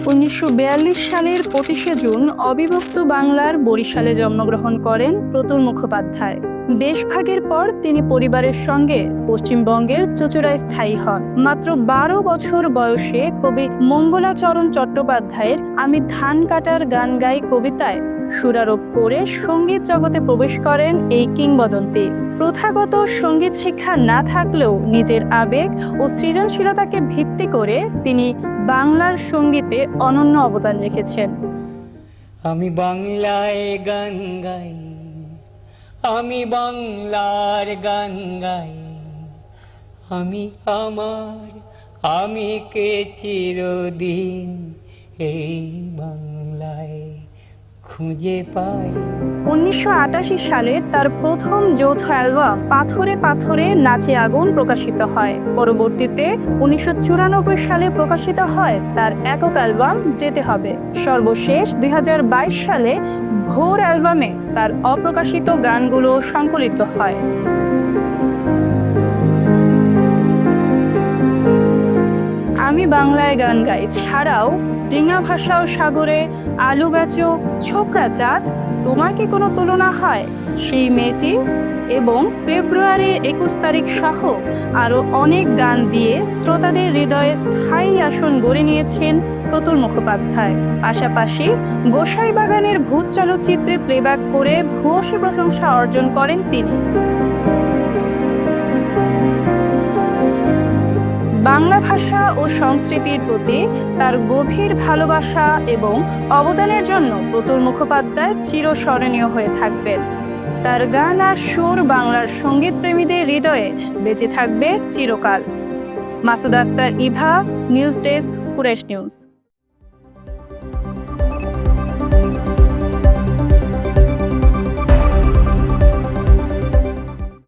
1942 সালের 25শে জুন অবিভক্ত বাংলার বরিশালে জন্মগ্রহণ করেন প্রতুল মুখোপাধ্যায়। দেশভাগের পর তিনি পরিবারের সঙ্গে পশ্চিমবঙ্গের চুঁচুড়ায় স্থায়ী হন। মাত্র 12 বছর বয়সে কবি মঙ্গলাচরণ চট্টোপাধ্যায়ের "আমি ধান কাটার গান গাই" কবিতায় সুরারোপ করে সঙ্গীত জগতে প্রবেশ করেন এই কিংবদন্তি। প্রথাগত সঙ্গীত শিক্ষা না থাকলেও নিজের আবেগ ও সৃজনশীলতাকে ভিত্তি করে তিনি বাংলার সঙ্গীতে অনন্য অবদান রেখেছেন। আমি বাংলায় গান গাই, আমি বাংলার গান গাই, আমি আমার আমি কে চিরদিন এই বাংলায় খুঁজে পাই। 1988 সালে তার প্রথম যৌথ অ্যালবাম "পাথরে পাথরে নাচে আগুন" প্রকাশিত হয়। পরবর্তীতে 1994 সালে প্রকাশিত হয় তার একক অ্যালবাম "যেতে হবে"। সর্বশেষ 2022 সালে ভোর অ্যালবামে তার অপ্রকাশিত গানগুলো সংকলিত হয়। "আমি বাংলায় গান গাই" ছাড়াও "ডিঙা ভাষাও সাগরে", "আলু বেচো", "ছোকরা চাঁদ", "তোমার কি কোনো তুলনা হয়", "সেই মেয়েটি" এবং ফেব্রুয়ারির 21 তারিখ সহ আরও অনেক গান দিয়ে শ্রোতাদের হৃদয়ে স্থায়ী আসন গড়ে নিয়েছেন প্রতুল মুখোপাধ্যায়। পাশাপাশি গোসাইবাগানের ভূত চলচ্চিত্রে প্লেব্যাক করে ভূয়সী প্রশংসা অর্জন করেন তিনি। বাংলা ভাষা ও সংস্কৃতির প্রতি তার গভীর ভালোবাসা এবং অবদানের জন্য প্রতুল মুখোপাধ্যায় চিরস্মরণীয় হয়ে থাকবেন। তার গান আর সুর বাংলার সঙ্গীতপ্রেমীদের হৃদয়ে বেঁচে থাকবে চিরকাল। Masud Akhtar, Eva, news desk, Quraish news.